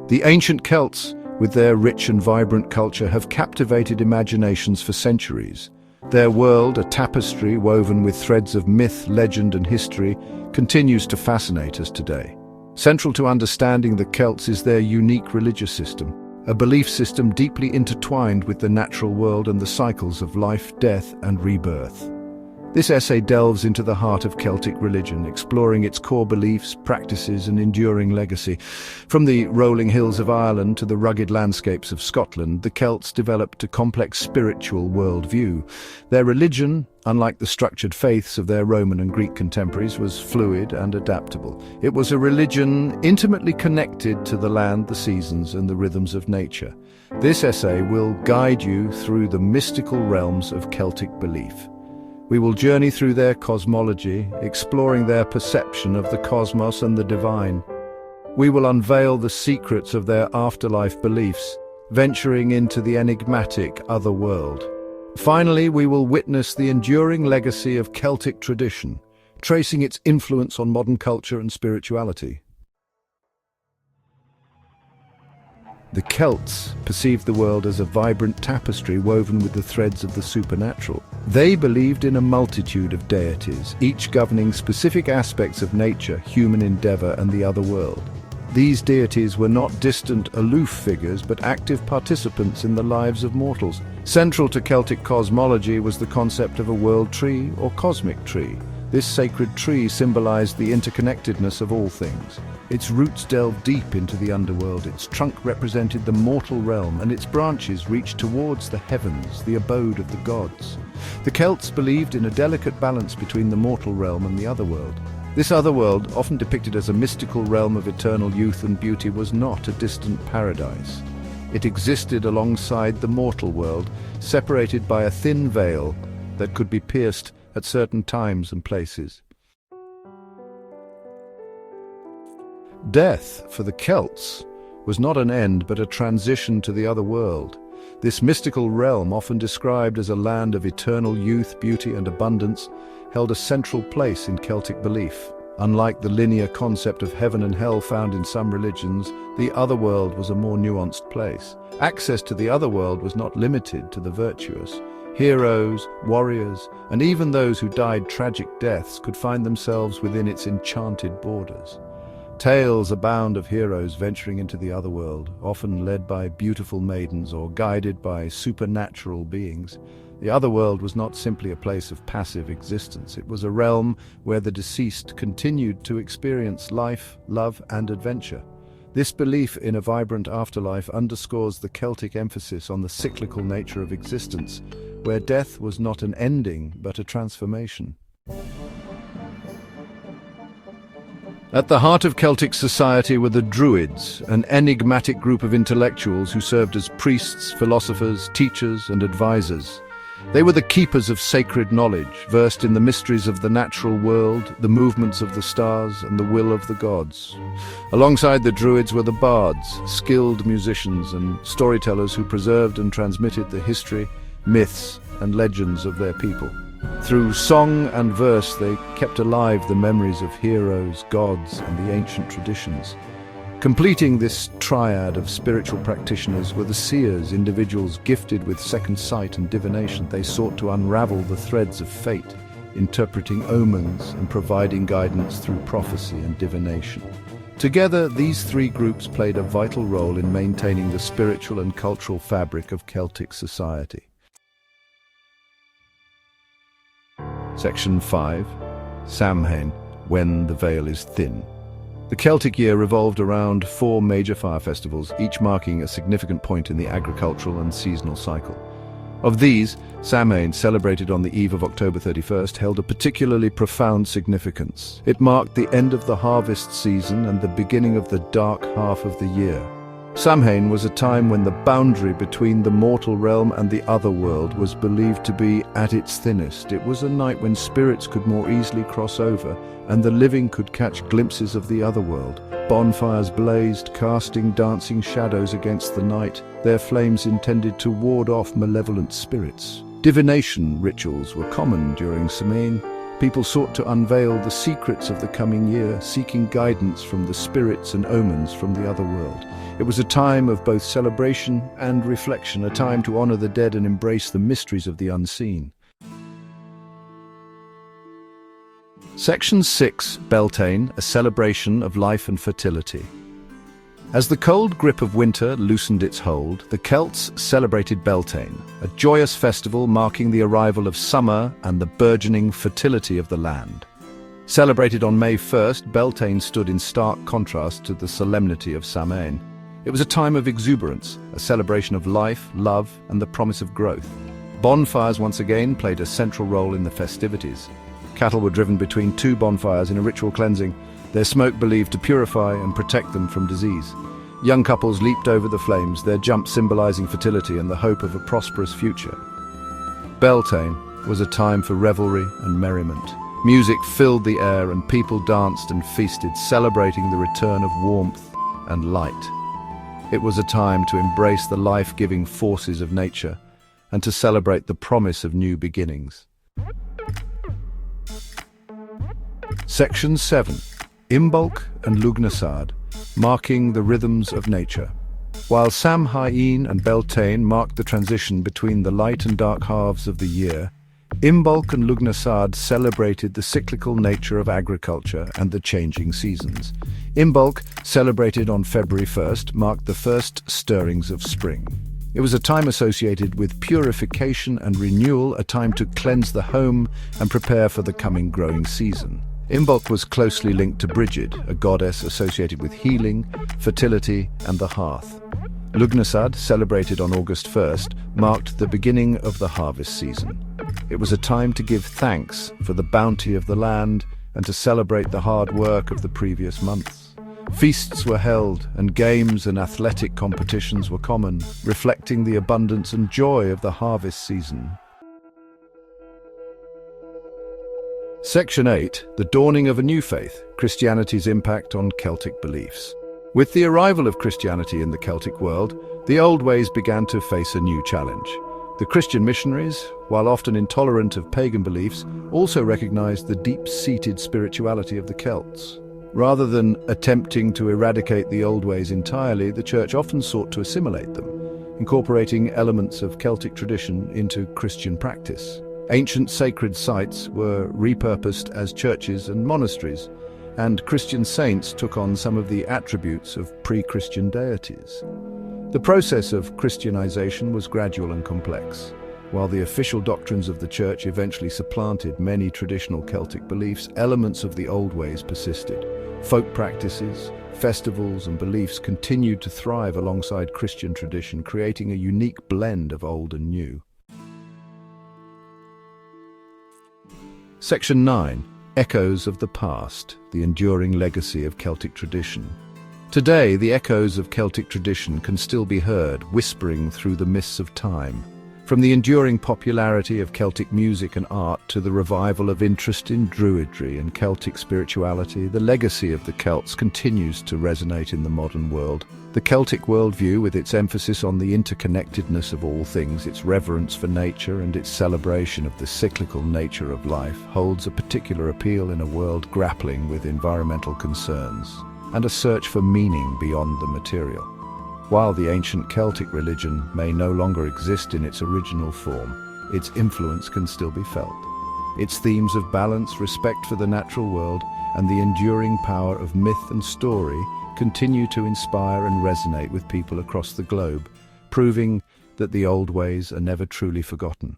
The ancient Celts, with their rich and vibrant culture, have captivated imaginations for centuries. Their world, a tapestry woven with threads of myth, legend, and history, continues to fascinate us today. Central to understanding the Celts is their unique religious system, a belief system deeply intertwined with the natural world and the cycles of life, death, and rebirth. This essay delves into the heart of Celtic religion, exploring its core beliefs, practices, and enduring legacy. From the rolling hills of Ireland to the rugged landscapes of Scotland, the Celts developed a complex spiritual worldview. Their religion, unlike the structured faiths of their Roman and Greek contemporaries, was fluid and adaptable. It was a religion intimately connected to the land, the seasons, and the rhythms of nature. This essay will guide you through the mystical realms of Celtic belief. We will journey through their cosmology, exploring their perception of the cosmos and the divine. We will unveil the secrets of their afterlife beliefs, venturing into the enigmatic Otherworld. Finally, we will witness the enduring legacy of Celtic tradition, tracing its influence on modern culture and spirituality. The Celts perceived the world as a vibrant tapestry woven with the threads of the supernatural. They believed in a multitude of deities, each governing specific aspects of nature, human endeavor, and the other world. These deities were not distant, aloof figures, but active participants in the lives of mortals. Central to Celtic cosmology was the concept of a world tree or cosmic tree. This sacred tree symbolized the interconnectedness of all things. Its roots delved deep into the underworld, its trunk represented the mortal realm, and its branches reached towards the heavens, the abode of the gods. The Celts believed in a delicate balance between the mortal realm and the otherworld. This otherworld, often depicted as a mystical realm of eternal youth and beauty, was not a distant paradise. It existed alongside the mortal world, separated by a thin veil that could be pierced at certain times and places. Death, for the Celts, was not an end but a transition to the other world. This mystical realm, often described as a land of eternal youth, beauty, and abundance, held a central place in Celtic belief. Unlike the linear concept of heaven and hell found in some religions, the otherworld was a more nuanced place. Access to the otherworld was not limited to the virtuous. Heroes, warriors, and even those who died tragic deaths could find themselves within its enchanted borders. Tales abound of heroes venturing into the otherworld, often led by beautiful maidens or guided by supernatural beings. The otherworld was not simply a place of passive existence. It was a realm where the deceased continued to experience life, love, and adventure. This belief in a vibrant afterlife underscores the Celtic emphasis on the cyclical nature of existence, where death was not an ending but a transformation. At the heart of Celtic society were the Druids, an enigmatic group of intellectuals who served as priests, philosophers, teachers, and advisors. They were the keepers of sacred knowledge, versed in the mysteries of the natural world, the movements of the stars, and the will of the gods. Alongside the Druids were the Bards, skilled musicians and storytellers who preserved and transmitted the history, myths, and legends of their people. Through song and verse, they kept alive the memories of heroes, gods, and the ancient traditions. Completing this triad of spiritual practitioners were the Seers, individuals gifted with second sight and divination. They sought to unravel the threads of fate, interpreting omens and providing guidance through prophecy and divination. Together, these three groups played a vital role in maintaining the spiritual and cultural fabric of Celtic society. Section 5. Samhain, when the veil is thin. The Celtic year revolved around 4 major fire festivals, each marking a significant point in the agricultural and seasonal cycle. Of these, Samhain, celebrated on the eve of October 31st, held a particularly profound significance. It marked the end of the harvest season and the beginning of the dark half of the year. Samhain was a time when the boundary between the mortal realm and the otherworld was believed to be at its thinnest. It was a night when spirits could more easily cross over, and the living could catch glimpses of the otherworld. Bonfires blazed, casting dancing shadows against the night, their flames intended to ward off malevolent spirits. Divination rituals were common during Samhain, People sought to unveil the secrets of the coming year, seeking guidance from the spirits and omens from the Otherworld. It was a time of both celebration and reflection, a time to honor the dead and embrace the mysteries of the unseen. Section 6, Beltane, a celebration of life and fertility. As the cold grip of winter loosened its hold, the Celts celebrated Beltane, a joyous festival marking the arrival of summer and the burgeoning fertility of the land. Celebrated on May 1st, Beltane stood in stark contrast to the solemnity of Samhain. It was a time of exuberance, a celebration of life, love, and the promise of growth. Bonfires once again played a central role in the festivities. Cattle were driven between two bonfires in a ritual cleansing, their smoke believed to purify and protect them from disease. Young couples leaped over the flames, their jump symbolizing fertility and the hope of a prosperous future. Beltane was a time for revelry and merriment. Music filled the air and people danced and feasted, celebrating the return of warmth and light. It was a time to embrace the life-giving forces of nature and to celebrate the promise of new beginnings. Section 7. Imbolc and Lughnasadh, marking the rhythms of nature. While Samhain and Beltane marked the transition between the light and dark halves of the year, Imbolc and Lughnasadh celebrated the cyclical nature of agriculture and the changing seasons. Imbolc, celebrated on February 1st, marked the first stirrings of spring. It was a time associated with purification and renewal, a time to cleanse the home and prepare for the coming growing season. Imbolc was closely linked to Brigid, a goddess associated with healing, fertility, and the hearth. Lughnasadh, celebrated on August 1st, marked the beginning of the harvest season. It was a time to give thanks for the bounty of the land and to celebrate the hard work of the previous months. Feasts were held, and games and athletic competitions were common, reflecting the abundance and joy of the harvest season. Section 8. The dawning of a new faith, Christianity's impact on Celtic beliefs. With the arrival of Christianity in the Celtic world, the old ways began to face a new challenge. The Christian missionaries, while often intolerant of pagan beliefs, also recognized the deep-seated spirituality of the Celts. Rather than attempting to eradicate the old ways entirely, the Church often sought to assimilate them, incorporating elements of Celtic tradition into Christian practice. Ancient sacred sites were repurposed as churches and monasteries, and Christian saints took on some of the attributes of pre-Christian deities. The process of Christianization was gradual and complex. While the official doctrines of the Church eventually supplanted many traditional Celtic beliefs, elements of the old ways persisted. Folk practices, festivals, and beliefs continued to thrive alongside Christian tradition, creating a unique blend of old and new. Section 9. Echoes of the past, the enduring legacy of Celtic tradition. Today, the echoes of Celtic tradition can still be heard, whispering through the mists of time. From the enduring popularity of Celtic music and art to the revival of interest in Druidry and Celtic spirituality, the legacy of the Celts continues to resonate in the modern world. The Celtic worldview, with its emphasis on the interconnectedness of all things, its reverence for nature and its celebration of the cyclical nature of life, holds a particular appeal in a world grappling with environmental concerns and a search for meaning beyond the material. While the ancient Celtic religion may no longer exist in its original form, its influence can still be felt. Its themes of balance, respect for the natural world, and the enduring power of myth and story continue to inspire and resonate with people across the globe, proving that the old ways are never truly forgotten.